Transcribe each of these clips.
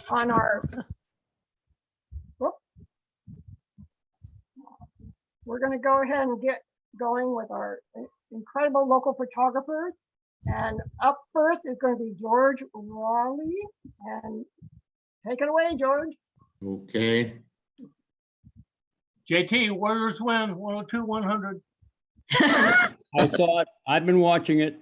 on our, whoops. We're going to go ahead and get going with our incredible local photographers. And up first is going to be George Rawley. And take it away, George. Okay. JT, Warriors win 102-100. I saw it. I've been watching it.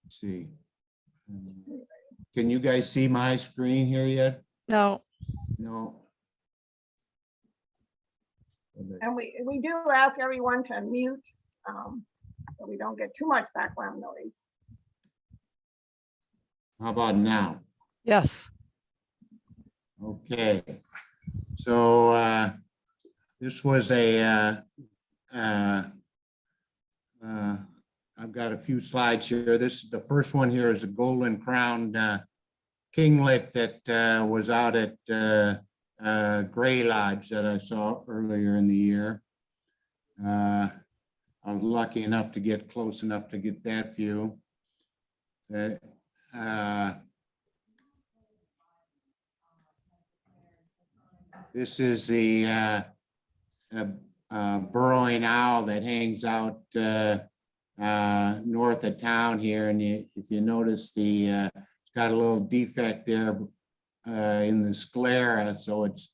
Let's see. Can you guys see my screen here yet? No. No. And we do ask everyone to mute so we don't get too much background noise. How about now? Yes. Okay. So this was a I've got a few slides here. This, the first one here is a golden crowned kinglet that was out at Gray Lodge that I saw earlier in the year. I was lucky enough to get close enough to get that view. This is the burrowing owl that hangs out north of town here, and if you notice, it's got a little defect there in the sclera, so it's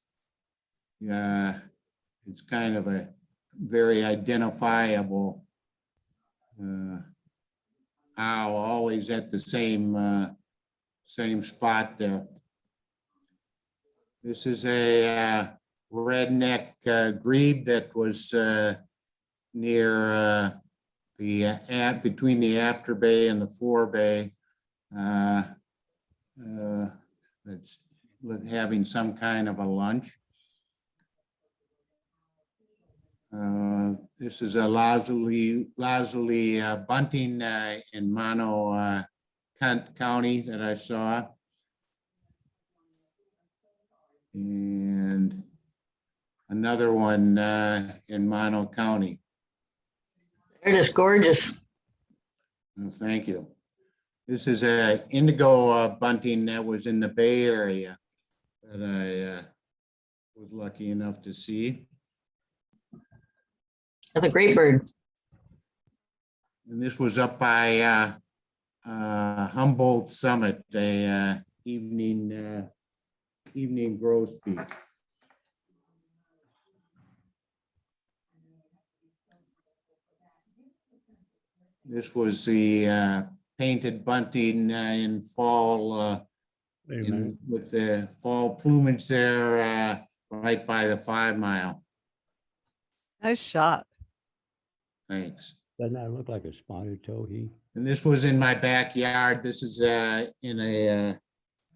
kind of a very identifiable owl, always at the same spot there. This is a redneck grebe that was near between the after bay and the fore bay. It's having some kind of a lunch. This is a lazuli bunting in Mono County that I saw. And another one in Mono County. It is gorgeous. Oh, thank you. This is a indigo bunting that was in the Bay Area that I was lucky enough to see. That's a great bird. And this was up by Humboldt Summit, a evening grosbeak. This was the painted bunting in fall, with the fall plumage there, right by the 5 Mile. Nice shot. Thanks. Doesn't that look like a spotted towhee? And this was in my backyard. This is in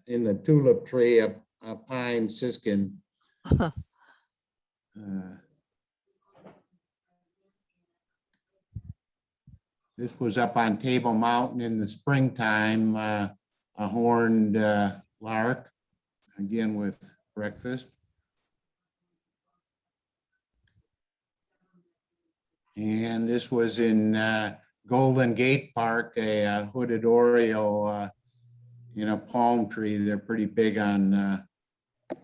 the tulip tree, a pine siskin. This was up on Table Mountain in the springtime, a horned lark, again with breakfast. And this was in Golden Gate Park, a hooded oriole in a palm tree. They're pretty big on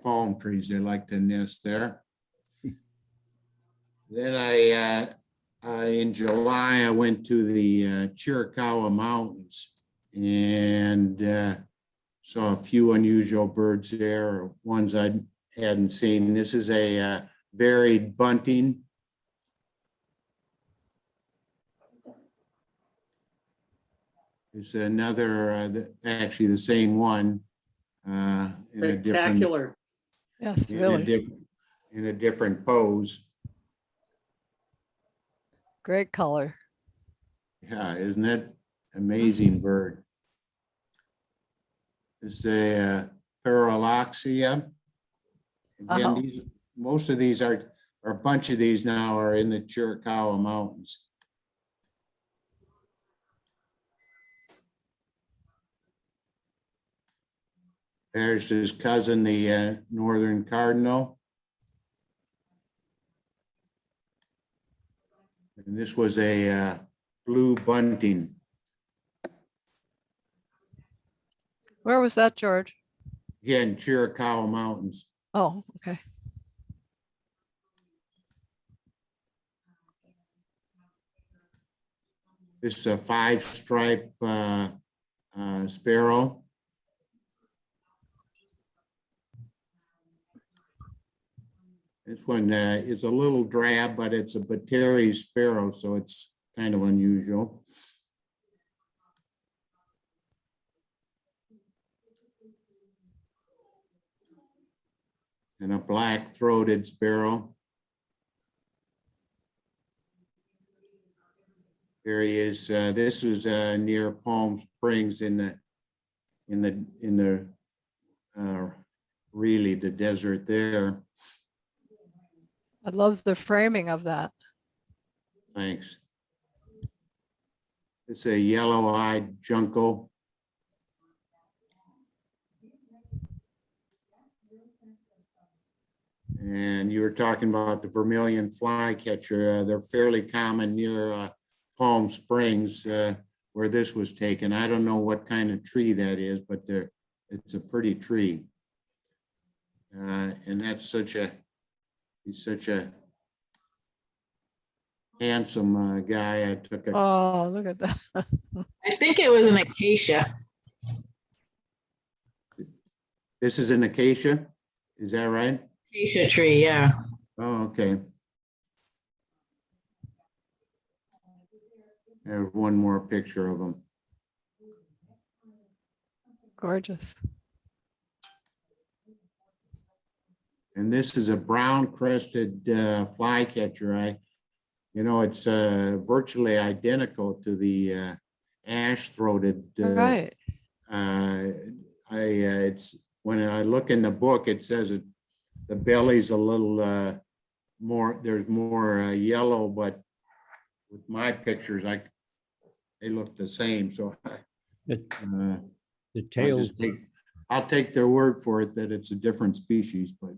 palm trees. They like to nest there. Then in July, I went to the Chiricahua Mountains and saw a few unusual birds there, ones I hadn't seen. This is a varied bunting. It's another, actually the same one. Spectacular. Yes, really. In a different pose. Great color. Yeah, isn't it amazing bird? It's a Paraloxia. Again, most of these are, or a bunch of these now are in the Chiricahua Mountains. There's his cousin, the northern cardinal. And this was a blue bunting. Where was that, George? Again, Chiricahua Mountains. Oh, okay. This is a 5-stripe sparrow. This one is a little drab, but it's a Bateri sparrow, so it's kind of unusual. And a black-throated sparrow. Here he is. This was near Palm Springs in the really the desert there. I love the framing of that. Thanks. It's a yellow-eyed junco. And you were talking about the Vermillion Fly Catcher. They're fairly common near Palm Springs where this was taken. I don't know what kind of tree that is, but it's a pretty tree. And that's he's such a handsome guy. I took a Oh, look at that. I think it was an acacia. This is an acacia, is that right? Acacia tree, yeah. Oh, okay. There's one more picture of them. Gorgeous. And this is a brown-crested flycatcher. It's virtually identical to the ash-throated. Right. It's when I look in the book, it says the belly's a little more. There's more yellow, but with my pictures, they look the same. So The tail, I'll take their word for it that it's a different species, but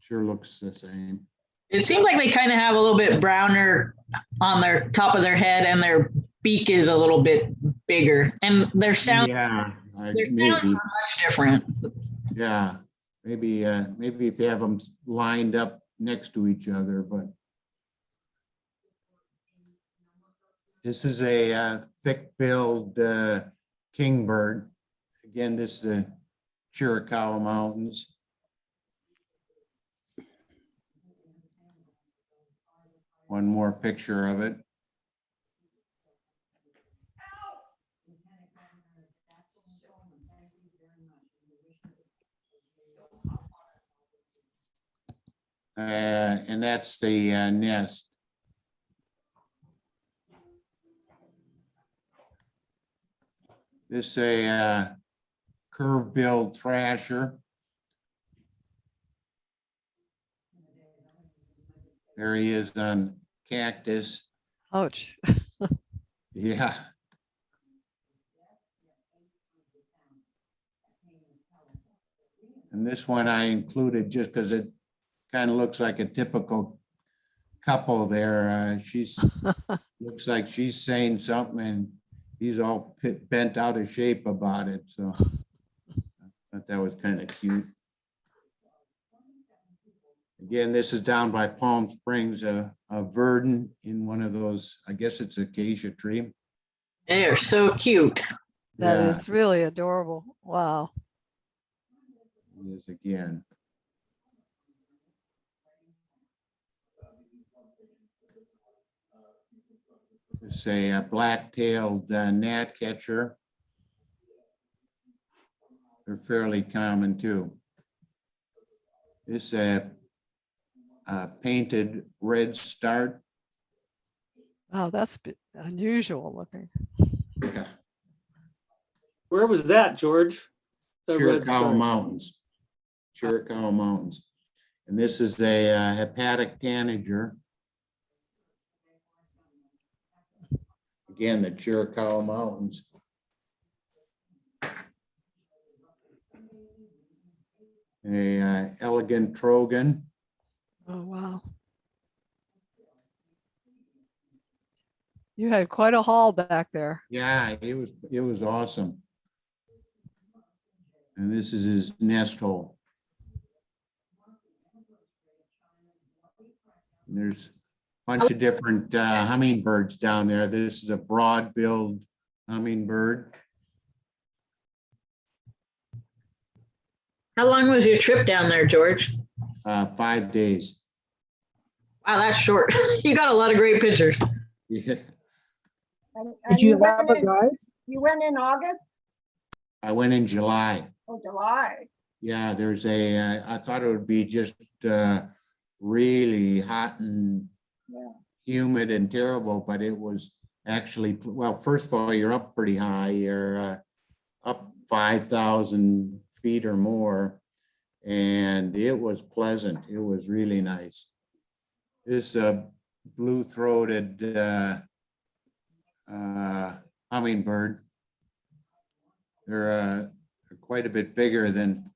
sure looks the same. It seems like they kind of have a little bit browner on their top of their head, and their beak is a little bit bigger, and their sound, Yeah, their sounds are much different. Yeah, maybe if you have them lined up next to each other, but this is a thick-billed kingbird. Again, this is the Chiricahua Mountains. One more picture of it. And that's the nest. This is a curve-billed thrasher. There he is on cactus. Ouch. Yeah. And this one I included just because it kind of looks like a typical couple there. She's looks like she's saying something and he's all bent out of shape about it. So I thought that was kind of cute. Again, this is down by Palm Springs, a verdant in one of those, I guess it's acacia tree. They are so cute. That Yeah, is really adorable. Wow. it is again. It's a black-tailed gnatcatcher. They're fairly common too. It's a painted red start. Wow, that's unusual looking. Yeah. Where was that, George? The red Chiricahua star. Mountains. Chiricahua Mountains. And this is a hepatic tanager. Again, the Chiricahua Mountains. A elegant trogon. Oh, wow. You had quite a haul back there. Yeah, it was awesome. And this is his nest hole. And there's a bunch of different hummingbirds down there. This is a broad-billed hummingbird. How long was your trip down there, George? 5 days. Wow, that's short. You got a lot of great pictures. Yeah, And Did you went have a in- guide? You went in August I went in July. or July? Yeah, there's I thought it would be just really hot and Yeah. humid and terrible, but it was actually, well, first of all, you're up pretty high. You're up 5,000 feet or more. And it was pleasant. It was really nice. This blue-throated hummingbird, they're quite a bit bigger than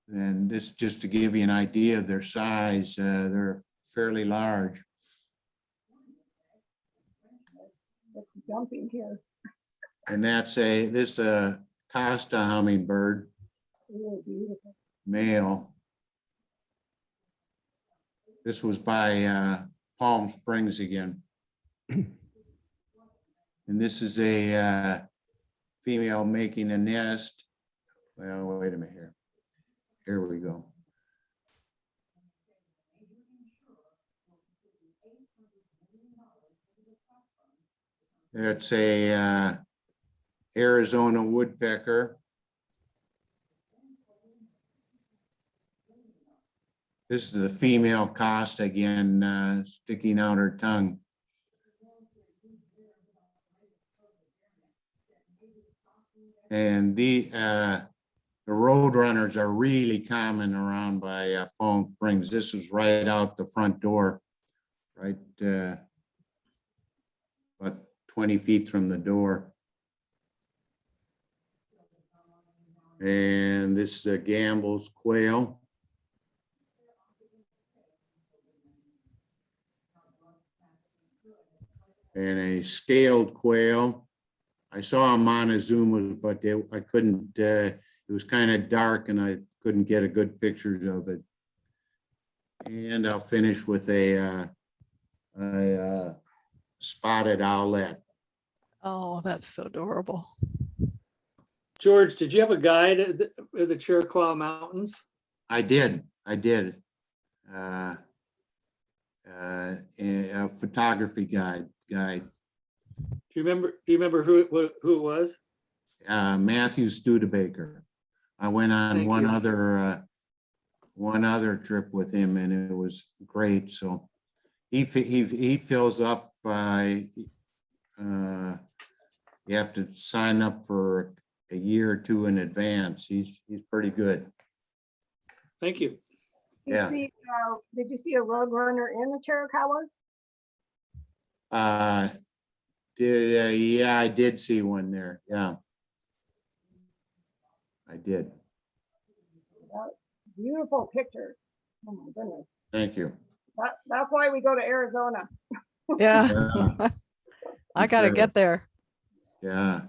this, just to give you an idea of their size. They're fairly large. It's jumping here. And that's this Costa hummingbird, Really beautiful. male. This was by Palm Springs again. And this is a female making a nest. Well, wait a minute here. Here we go. It's a Arizona woodpecker. This is the female Costa again, sticking out her tongue. And the roadrunners are really common around by Palm Springs. This is right out the front door, right about 20 feet from the door. And this is a Gamble's quail. And a scaled quail. I saw a Montezuma, but I couldn't, it was kind of dark and I couldn't get a good picture of it. And I'll finish with a spotted owlet. Oh, that's so adorable. George, did you have a guide at the Chiricahua Mountains? I did. A photography guide. Do you remember who it was? Matthew Studebaker. I went on Thank one you. other trip with him, and it was great. So he fills up by you have to sign up for a year or two in advance. He's pretty good. Thank you. Yeah. Did you see a roadrunner in the Chiricahua? Yeah, I did see one there. Yeah, I did. Beautiful pictures. Oh my goodness. Thank you. That's why we go to Arizona. Yeah, Yeah, I gotta sure. get there. yeah.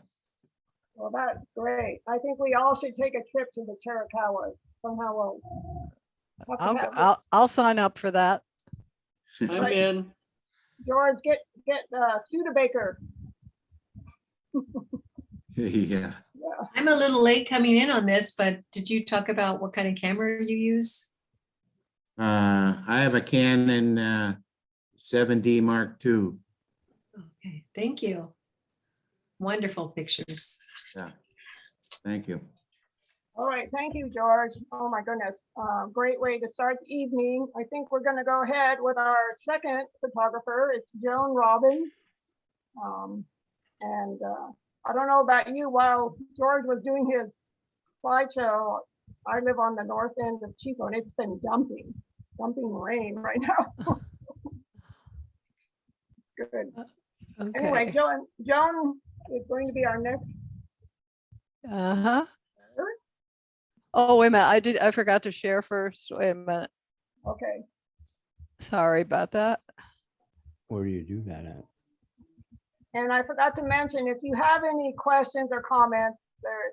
Well, that's great. I think we all should take a trip to the Chiricahua. Somehow we'll have to have it. I'll sign up for that. I'm in. George, get Studebaker. Yeah. Yeah. I'm a little late coming in on this, but did you talk about what kind of camera you use? I have a Canon 7D Mark II. Okay, thank you. Wonderful pictures. Yeah. Thank you. All right, thank you, George. Oh my goodness, great way to start the evening. I think we're going to go ahead with our second photographer. It's Joan Robins. I don't know about you, while George was doing his slideshow, I live on the north end of Chico, and it's been dumping rain right now. Good. Anyway, Okay. Joan is going to be our next. Uh-huh. Oh, wait a minute. I forgot to share first. Wait a minute. Okay. Sorry about that. Where do you do that at? And I forgot to mention, if you have any questions or comments,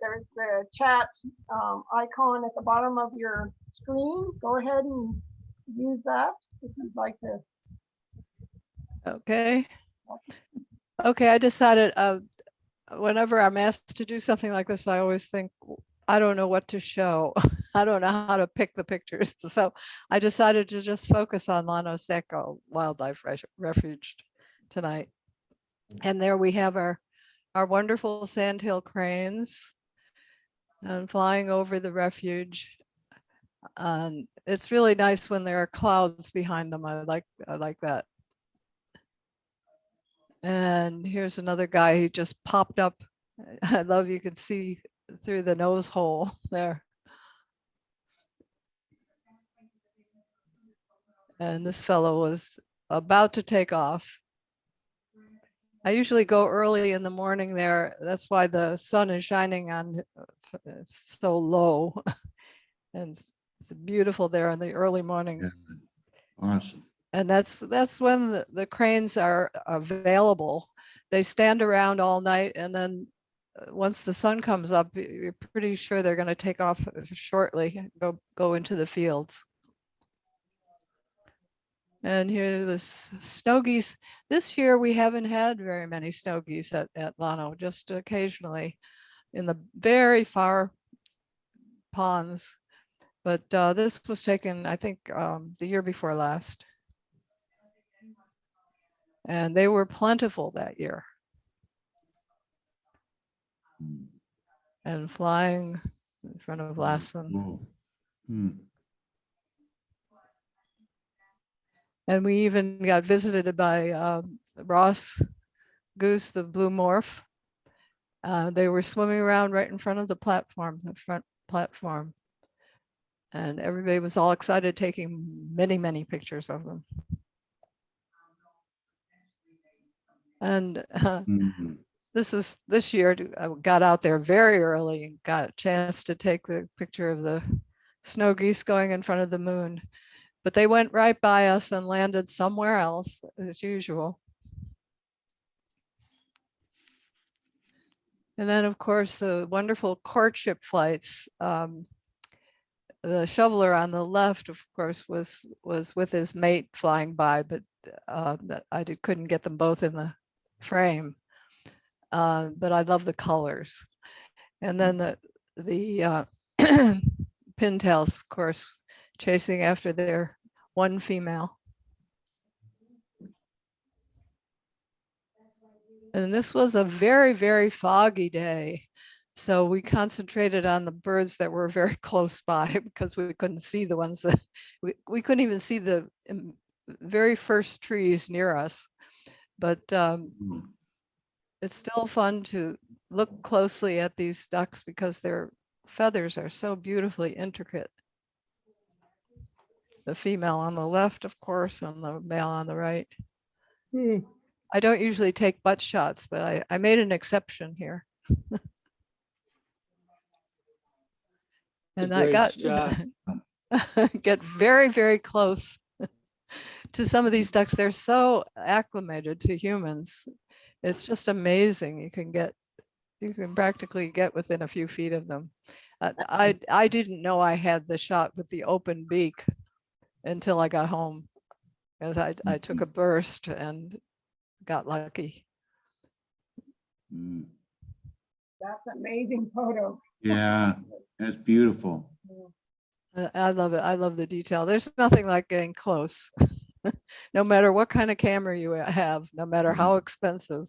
there's the chat icon at the bottom of your screen. Go ahead and use that if you'd like to. Okay. Okay, I decided whenever I'm asked to do something like this, I always think, I don't know what to show. I don't know how to pick the pictures. So I decided to just focus on Monoseco Wildlife Refuge tonight. And there we have our wonderful sandhill cranes and flying over the refuge. It's really nice when there are clouds behind them. I like that. And here's another guy. He just popped up. I love you can see through the nose hole there. And this fellow was about to take off. I usually go early in the morning there. That's why the sun is shining on so low. And it's beautiful there in the early morning. Yeah. Awesome. And that's when the cranes are available. They stand around all night, and then once the sun comes up, you're pretty sure they're going to take off shortly, go into the fields. And here are the snow geese. This year we haven't had very many snow geese at Llano, just occasionally in the very far ponds. But this was taken, I think, the year before last. And they were plentiful that year. And flying in front of Lassen. And we even got visited by Ross goose, the blue morph. They were swimming around right in front of the platform, the front platform. And everybody was all excited, taking many, many pictures of them. And this year, I got out there very early and got a chance to take the picture of the snow geese going in front of the moon. But they went right by us and landed somewhere else, as usual. And then, of course, the wonderful courtship flights. The shoveler on the left, of course, was with his mate flying by, but I couldn't get them both in the frame. But I love the colors. And then the pintails, of course, chasing after their one female. And this was a very, very foggy day. So we concentrated on the birds that were very close by because we couldn't see the ones that we couldn't even see the very first trees near us. But it's still fun to look closely at these ducks because their feathers are so beautifully intricate. The female on the left, of course, and the male on the right. I don't usually take butt shots, but I made an exception here. And I got get very, very close to some of these ducks. They're so acclimated to humans. It's just amazing. You can practically get within a few feet of them. I didn't know I had the shot with the open beak until I got home, as I took a burst and got lucky. That's an amazing photo. Yeah, that's beautiful. I love it. I love the detail. There's nothing like getting close, no matter what kind of camera you have, no matter how expensive.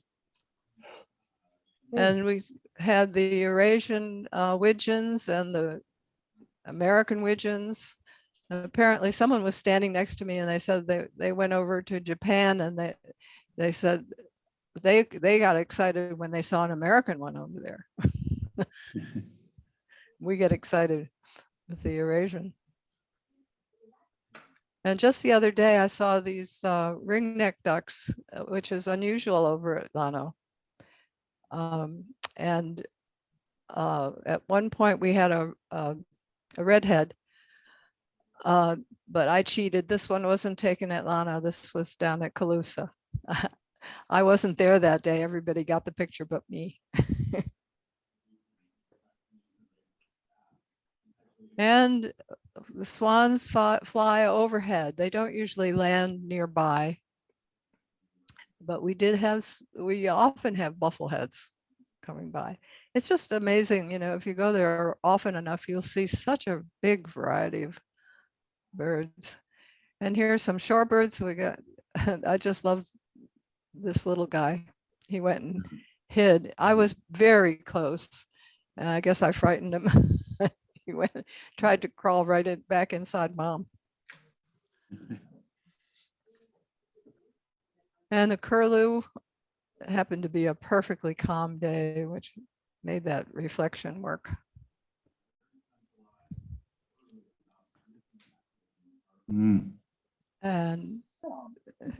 And we had the Eurasian widgeons and the American widgeons. Apparently someone was standing next to me and they said they went over to Japan and they said they got excited when they saw an American one over there. We get excited with the Eurasian. And just the other day I saw these ringneck ducks, which is unusual over at Llano. And at one point we had a redhead, but I cheated. This one wasn't taken at Llano. This was down at Calusa. I wasn't there that day. Everybody got the picture but me. And the swans fly overhead. They don't usually land nearby, but we often have buffleheads coming by. It's just amazing, if you go there often enough, you'll see such a big variety of birds. And here are some shorebirds we got. I just love this little guy. He went and hid. I was very close. And I guess I frightened him. He tried to crawl back inside mom. And the curlew happened to be a perfectly calm day, which made that reflection work. Mm. And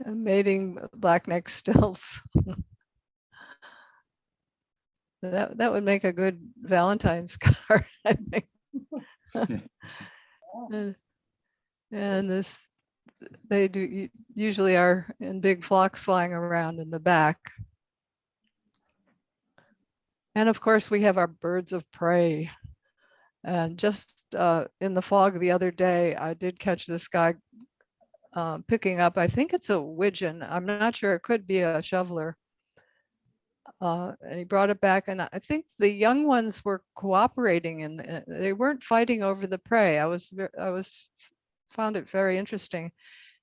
mating blackneck stilts. That would make a good Valentine's card, I think. And they usually are in big flocks flying around in the back. And of course, we have our birds of prey. And just in the fog the other day, I did catch this guy picking up, I think it's a widgeon. I'm not sure, it could be a shoveler. And he brought it back, and I think the young ones were cooperating, and they weren't fighting over the prey. I found it very interesting.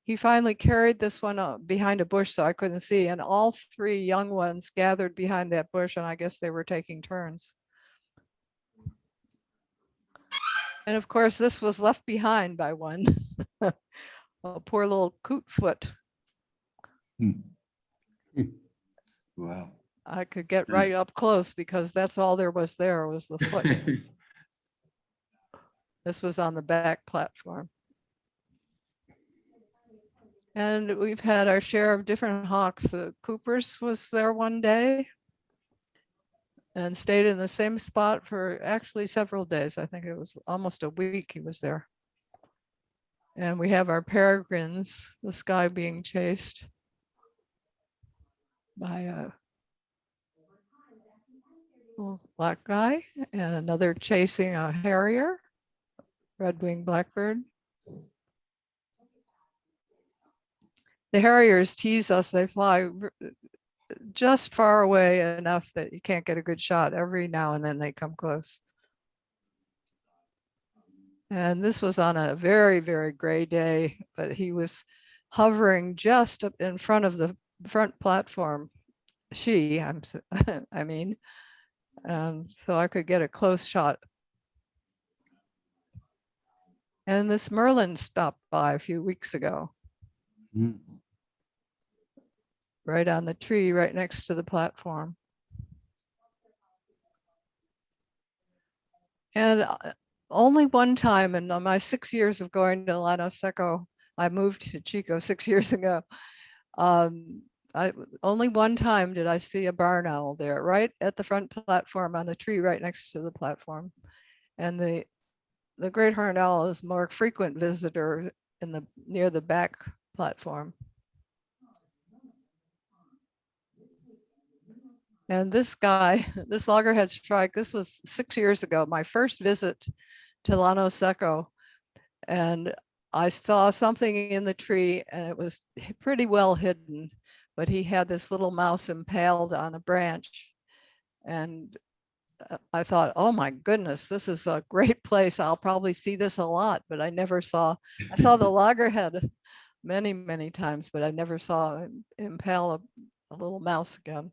He finally carried this one behind a bush so I couldn't see, and all three young ones gathered behind that bush, and I guess they were taking turns. And of course, this was left behind by one. A poor little cootfoot. Wow. I could get right up close because that's all there was the foot. This was on the back platform. And we've had our share of different hawks. The Cooper's was there one day and stayed in the same spot for actually several days. I think it was almost a week he was there. And we have our peregrines, the sky being chased by a little black guy, and another chasing a harrier, red-winged blackbird. The harriers tease us. They fly just far away enough that you can't get a good shot. Every now and then they come close. And this was on a very, very gray day, but he was hovering just up in front of the front platform. I mean, so I could get a close shot. And this merlin stopped by a few weeks ago. Mm. Right on the tree, right next to the platform. And only one time in my 6 years of going to Monoseco, I moved to Chico 6 years ago. Only one time did I see a barn owl there, right at the front platform on the tree right next to the platform. And the great horned owl is more frequent visitor near the back platform. And this guy, this loggerhead strike, this was 6 years ago, my first visit to Monoseco. And I saw something in the tree and it was pretty well hidden, but he had this little mouse impaled on a branch. And I thought, oh my goodness, this is a great place. I'll probably see this a lot, but I saw the loggerhead many, many times, but I never saw him impale a little mouse again.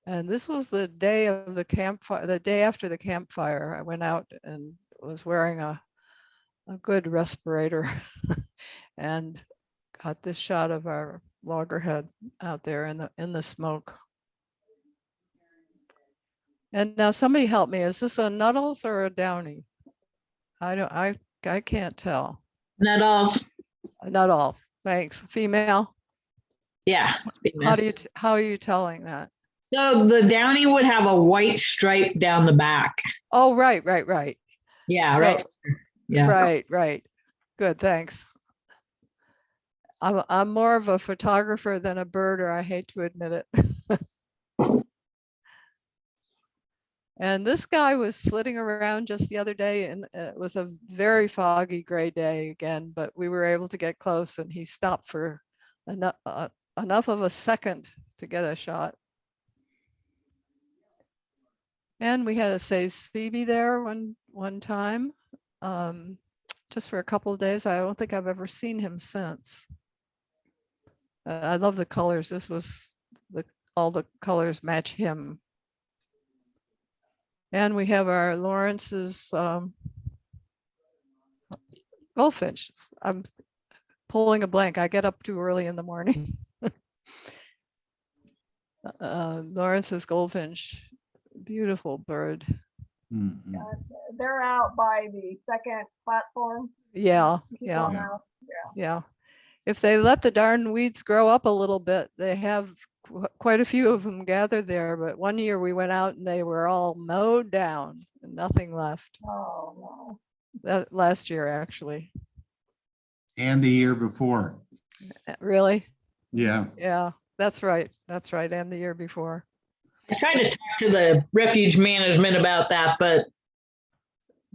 And this was the day of the campfire, the day after the campfire. I went out and was wearing a good respirator and got this shot of our loggerhead out there in the smoke. And now somebody help me. Is this a Nuttall's or a Downy? I can't tell. Nuttall's. Nuttall. Thanks. Female. Yeah. How are you telling that? So the Downy would have a white stripe down the back. Oh, right. Yeah, So, right. Yeah. Right. Good, thanks. I'm more of a photographer than a birder. I hate to admit it. And this guy was flitting around just the other day, and it was a very foggy gray day again, but we were able to get close, and he stopped for enough of a second to get a shot. And we had a Say's Phoebe there one time, just for a couple of days. I don't think I've ever seen him since. I love the colors. This was all the colors match him. And we have our Lawrence's Goldfinch. I'm pulling a blank. I get up too early in the morning. Lawrence's Goldfinch, beautiful bird. Mhm. They're out by the second platform. Yeah, Keep yeah, on out. yeah. If they let the darn weeds grow up a little bit, they have quite a few of them gathered there. But one year we went out and they were all mowed down and nothing left. Oh, no. That last year, actually. And the year before. Really? Yeah. Yeah, that's right. That's right. And the year before. I tried to talk to the refuge management about that, but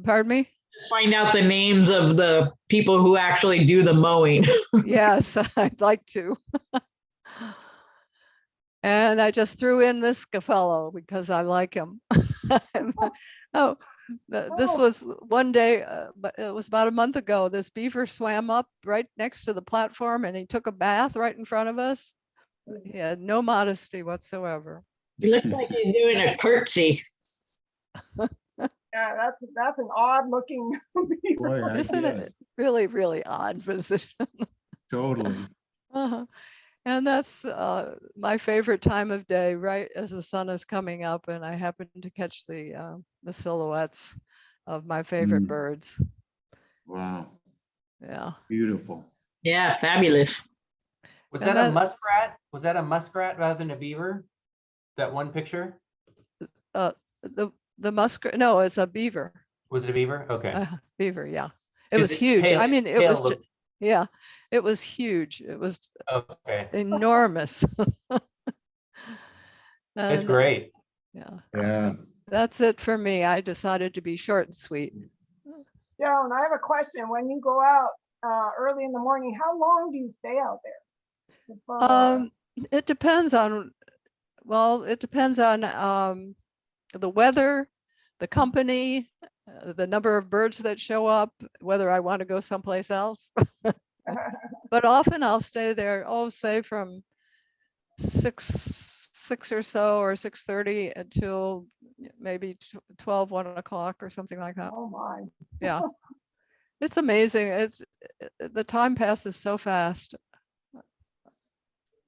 Pardon me? find out the names of the people who actually do the mowing. Yes, I'd like to. And I just threw in this fellow because I like him. Oh, this was one day, but it was about a month ago. This beaver swam up right next to the platform and he took a bath right in front of us. He had no modesty whatsoever. It looks like he's doing a curtsy. Yeah, that's an odd looking beaver. Boy, I Isn't it guess. really, really odd position? Totally. Uh-huh. And that's my favorite time of day, right as the sun is coming up, and I happen to catch the silhouettes of my favorite Mm. birds. Wow. Yeah. Beautiful. Yeah, fabulous. Was And that a that- muskrat? Was that a muskrat rather than a beaver? That one picture? The muskrat, no, it's a beaver. Was it a beaver? Okay. Beaver, yeah. It 'Cause was huge. tail- I mean, it tail was, looked- yeah, it was huge. It was Okay, enormous. that's And, great. yeah, Yeah. that's it for me. I decided to be short and sweet. Joan, I have a question. When you go out early in the morning, how long do you stay out there? Before- It depends on, well, it depends on the weather, the company, the number of birds that show up, whether I want to go someplace else. But often I'll stay there, say from 6 or so, or 6:30 until maybe 12, 1 o'clock or something like that. Oh my. Yeah. It's amazing. The time passes so fast.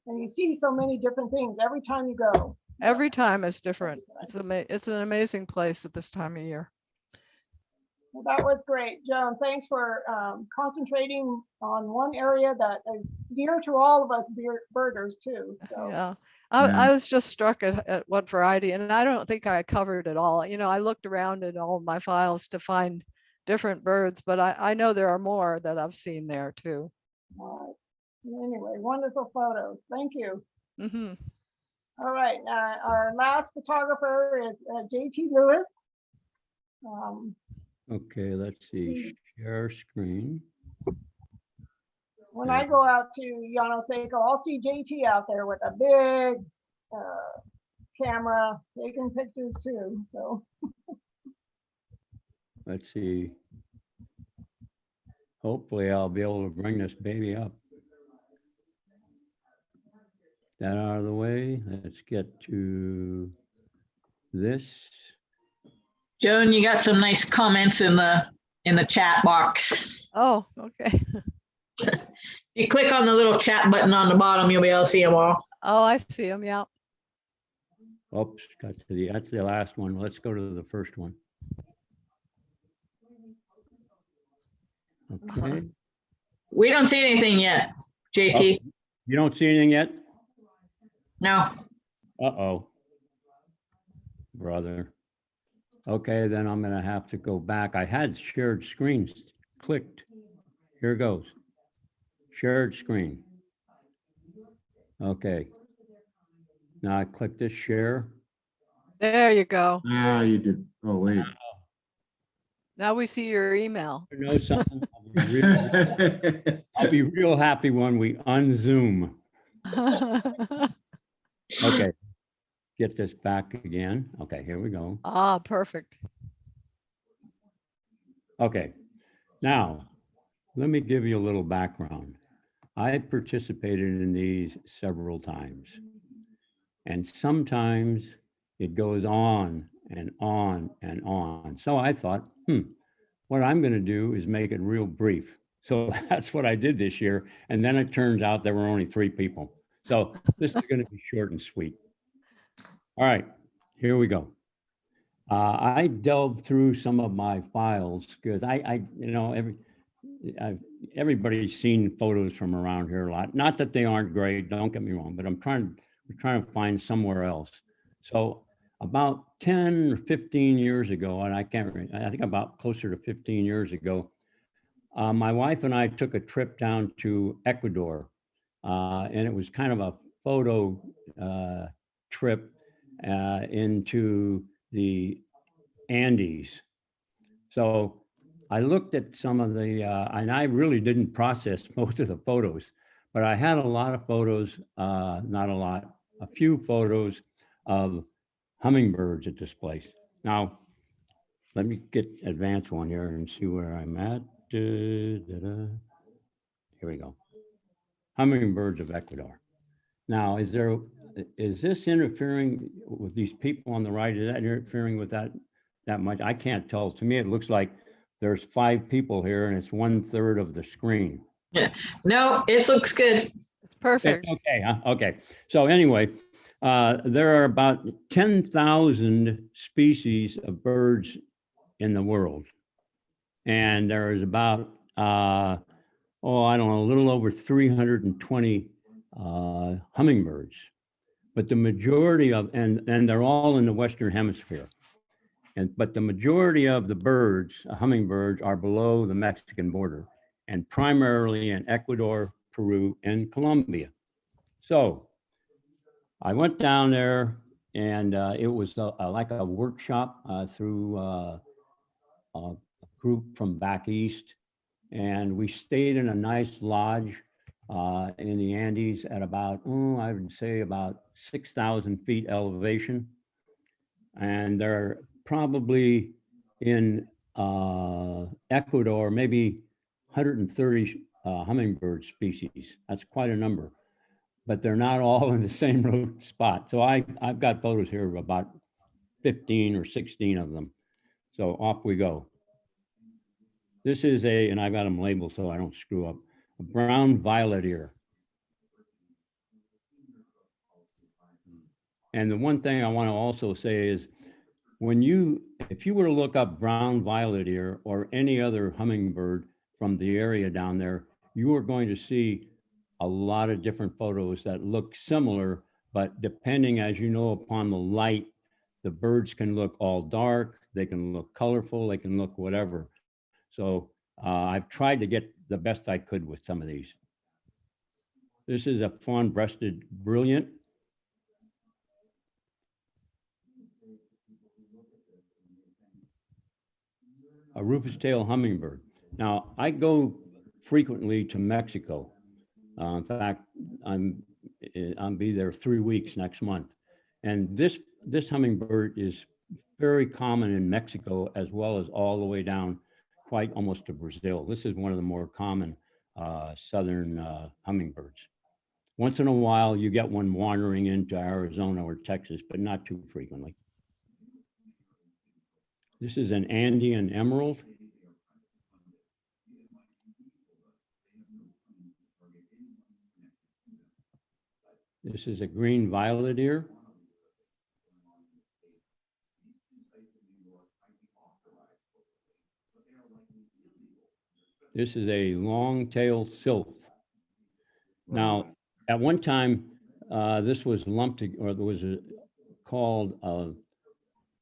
And you see so many different things every time you go. Every time is different. It's an amazing place at this time of year. Well, that was great, Joan. Thanks for concentrating on one area that is dear to all of us birders too. So Yeah. Yeah. I was just struck at what variety, and I don't think I covered it all. I looked around in all of my files to find different birds, but I know there are more that I've seen there too. anyway, wonderful photos. Thank you. Hmm. All right, our last photographer is JT Lewis. Okay, let's see, share screen. When I go out to Monoseco, I'll see JT out there with a big camera taking pictures too. So Let's see. Hopefully I'll be able to bring this baby up. That out of the way, let's get to this. Joan, you got some nice comments in the chat box. Oh, okay. You click on the little chat button on the bottom, you'll be able to see them all. Oh, I see them. Yeah. Oops, that's the last one. Let's go to the first one. Okay. We don't see anything yet, JT. You don't see anything yet? No. Uh-oh. Brother. Okay, then I'm gonna have to go back. I had shared screens clicked. Here goes. Shared screen. Okay. Now I click this share. There you go. Ah, you do. Oh, wait. Now we see your email. You know something? I'll be real happy when we unzoom. Okay. Get this back again. Okay, here we go. Ah, perfect. Okay. Now, let me give you a little background. I participated in these several times. And sometimes it goes on and on and on. So I thought, what I'm going to do is make it real brief. So that's what I did this year. And then it turns out there were only 3 people. So this is going to be short and sweet. All right, here we go. I delved through some of my files because everybody's seen photos from around here a lot. Not that they aren't great, don't get me wrong, but we're trying to find somewhere else. So about 10 or 15 years ago, and I think about closer to 15 years ago, my wife and I took a trip down to Ecuador, and it was kind of a photo trip into the Andes. So I looked at some of the, and I really didn't process most of the photos, but I had a lot of photos, not a lot, a few photos of hummingbirds at this place. Now, let me get advanced one here and see where I'm at. Here we go. Hummingbirds of Ecuador. Now, is this interfering with these people on the right? Is that interfering with that much? I can't tell. To me, it looks like there's 5 people here and it's 1/3 of the screen. Yeah. No, it looks good. It's perfect. It's okay, huh? Okay. So anyway, there are about 10,000 species of birds in the world. And there is about, I don't know, a little over 320 hummingbirds. But the majority of, and they're all in the Western Hemisphere. But the majority of the birds, hummingbirds, are below the Mexican border and primarily in Ecuador, Peru, and Colombia. So I went down there and it was like a workshop through a group from back east. And we stayed in a nice lodge in the Andes at about, I would say about 6,000 feet elevation. And they're probably in Ecuador, maybe 130 hummingbird species. That's quite a number, but they're not all in the same spot. So I've got photos here of about 15 or 16 of them. So off we go. This is and I've got them labeled so I don't screw up, a brown violet ear. And the one thing I want to also say is, if you were to look up brown violet ear or any other hummingbird from the area down there, you are going to see a lot of different photos that look similar, but depending, as you know, upon the light, the birds can look all dark, they can look colorful, they can look whatever. So I've tried to get the best I could with some of these. This is a fawn-breasted brilliant. A rufous tail hummingbird. Now, I go frequently to Mexico. In fact, I'll be there 3 weeks next month. And this hummingbird is very common in Mexico, as well as all the way down quite almost to Brazil. This is one of the more common southern hummingbirds. Once in a while, you get one wandering into Arizona or Texas, but not too frequently. This is an Andean emerald. This is a green violet ear. This is a long-tailed sylph. Now, at one time, this was lumped, or there was called a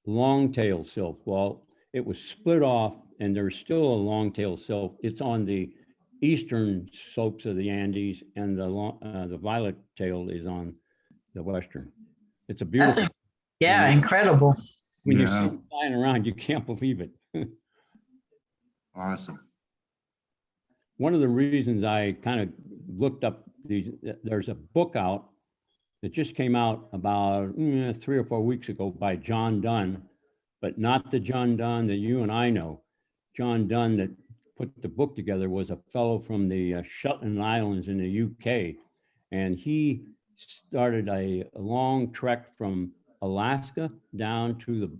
long-tailed sylph. Well, it was split off, and there's still a long-tailed sylph. It's on the eastern slopes of the Andes, and the violet tail is on the western. It's a That's beautiful. yeah, incredible. When you Yeah. see them flying around, you can't believe it. Awesome. One of the reasons I kind of looked up these, there's a book out that just came out about 3 or 4 weeks ago by John Donne, but not the John Donne that you and I know. John Donne that put the book together was a fellow from the Shetland Islands in the UK. And he started a long trek from Alaska down to the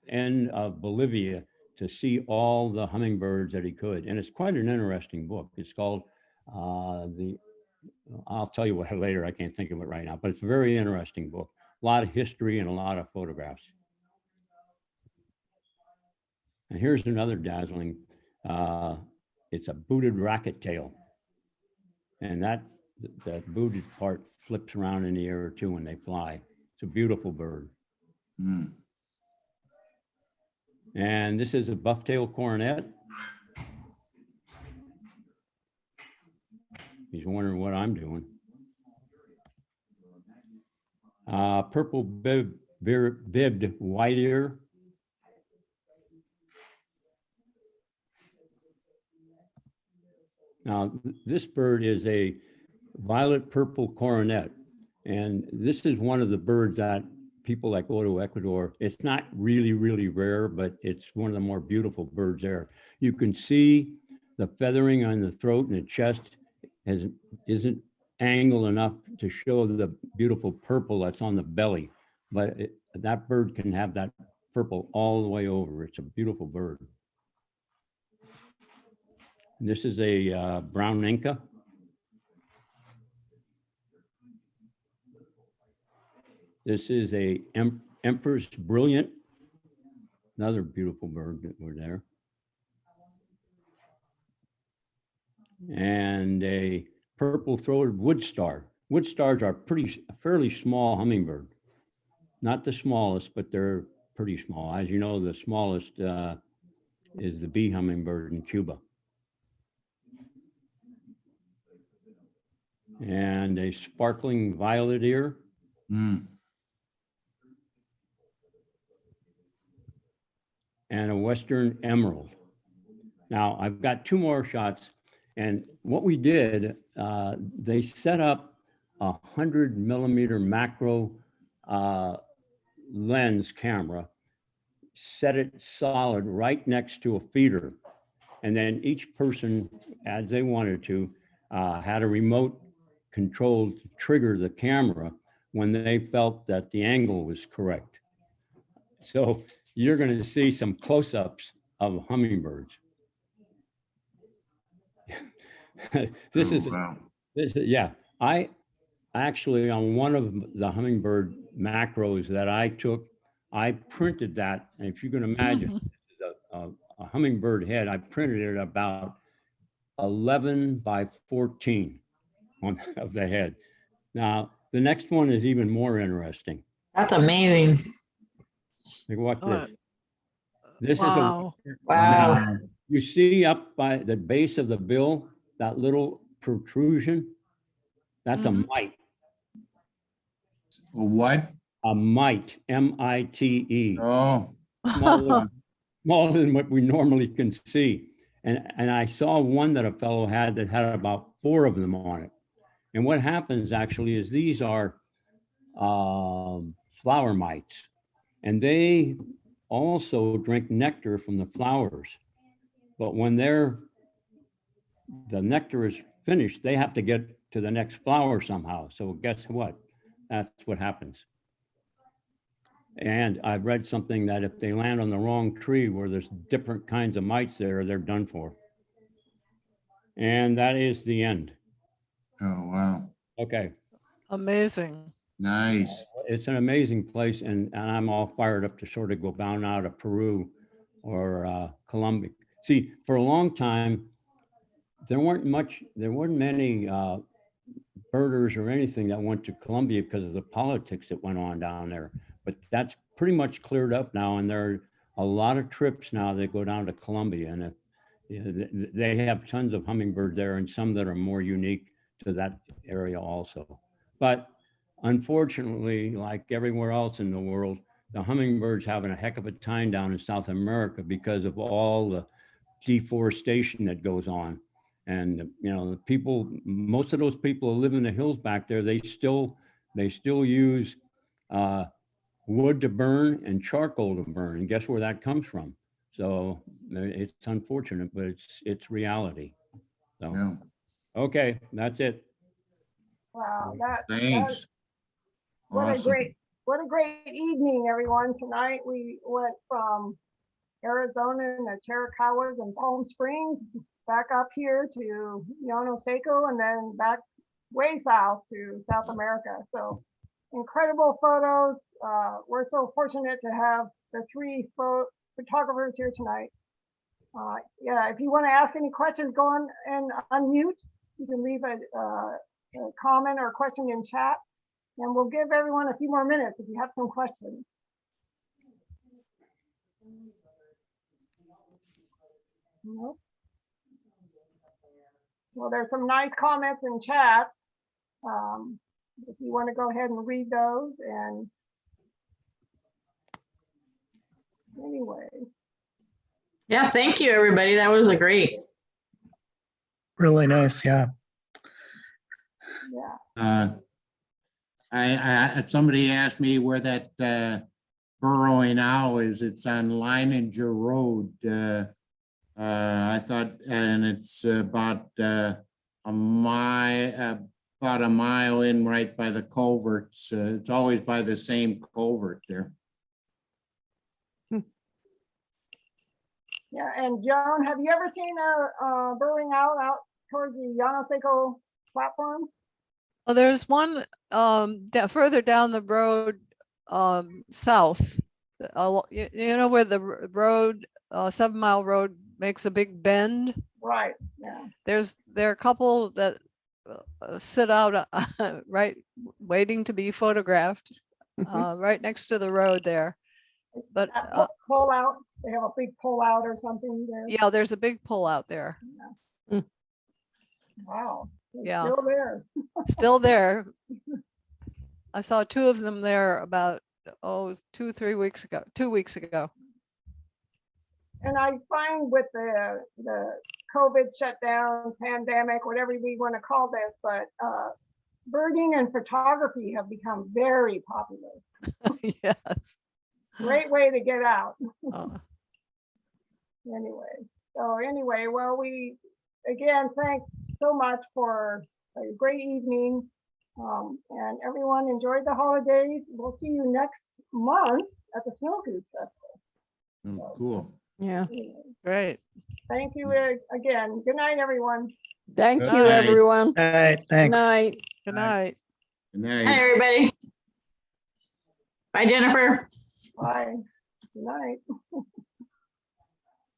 end of Bolivia to see all the hummingbirds that he could. And it's quite an interesting book. It's called I'll tell you what later, I can't think of it right now, but it's a very interesting book. A lot of history and a lot of photographs. And here's another dazzling, it's a booted racket tail. And that booted part flips around in the air too when they fly. It's a beautiful bird. Mm. And this is a buff-tailed coronet. He's wondering what I'm doing. Purple bibbed white ear. Now, this bird is a violet purple coronet. And this is one of the birds that people that go to Ecuador, it's not really, really rare, but it's one of the more beautiful birds there. You can see the feathering on the throat and the chest isn't angled enough to show the beautiful purple that's on the belly, but that bird can have that purple all the way over. It's a beautiful bird. And this is a brown Inca. This is a Empress Brilliant, another beautiful bird that were there. And a purple-throated wood star. Wood stars are fairly small hummingbird. Not the smallest, but they're pretty small. As you know, the smallest is the bee hummingbird in Cuba. And a sparkling violet ear. Mm. And a western emerald. Now, I've got 2 more shots. And what we did, they set up a 100mm macro lens camera, set it solid right next to a feeder. And then each person, as they wanted to, had a remote control to trigger the camera when they felt that the angle was correct. So you're going to see some close-ups of hummingbirds. This is yeah. I actually, on one of the hummingbird macros that I took, I printed that. And if you can imagine a hummingbird head, I printed it about 11 by 14 of the head. Now, the next one is even more interesting. That's amazing. Like, watch this. This Wow. is Wow. you see up by the base of the bill, that little protrusion, that's a mite. A what? A mite, M-I-T-E. Oh, Smaller than what we normally can see. And I saw one that a fellow had that had about 4 of them on it. And what happens actually is these are flower mites. And they also drink nectar from the flowers. But when the nectar is finished, they have to get to the next flower somehow. So guess what? That's what happens. And I've read something that if they land on the wrong tree where there's different kinds of mites there, they're done for. And that is the end. oh, wow. Okay. Amazing. Nice. It's an amazing place, and I'm all fired up to sort of go down out of Peru or Colombia. See, for a long time, there weren't many birders or anything that went to Colombia because of the politics that went on down there. But that's pretty much cleared up now, and there are a lot of trips now that go down to Colombia. And They have tons of hummingbirds there and some that are more unique to that area also. But unfortunately, like everywhere else in the world, the hummingbirds having a heck of a time down in South America because of all the deforestation that goes on. And, you know, the people, most of those people who live in the hills back there, they still use wood to burn and charcoal to burn. And guess where that comes from? So it's unfortunate, but it's reality. So, Yeah, okay, that's it. Wow, thanks. what a Awesome. what a great evening, everyone. Tonight we went from Arizona and the Chiricahuas and Palm Springs back up here to Monoseco and then back way south to South America. So incredible photos. We're so fortunate to have the three photographers here tonight. Yeah, if you want to ask any questions, go on and unmute. You can leave a comment or a question in chat, and we'll give everyone a few more minutes if you have some questions. Nope. Well, there's some nice comments in chat. If you want to go ahead and read those, and anyway. Yeah, thank you, everybody. That was a great. Really nice, yeah. Yeah. Somebody asked me where that burrowing owl is. It's on Leininger Road. I thought, and it's about a mile in, right by the culverts. It's always by the same culvert there. Yeah, and Joan, have you ever seen a burrowing owl out towards the Monoseco platform? Well, there's one further down the road south. You know where the road, 7 Mile Road makes a big bend? Right, yeah. There are a couple that sit out right, waiting to be photographed, right next to the road there. But That pull out, they have a big pull out or something there. yeah, there's a big pull out there. Wow. It's Yeah. still there. Still there. I saw 2 of them there about 2 weeks ago. And I find with the COVID shutdown, pandemic, whatever we want to call this, but birding and photography have become very popular. Yes. Great way to get out. Uh, Anyway, well, we again thank so much for a great evening, and everyone enjoyed the holidays. We'll see you next month at the Snow Goose Festival. Oh, cool. yeah. Anyway, Great. thank you again. Good night, everyone. Thank Good you, night. everyone. All right, Good thanks. night. Good night. Good Hi, night. everybody. Bye, Jennifer. Bye. Good night.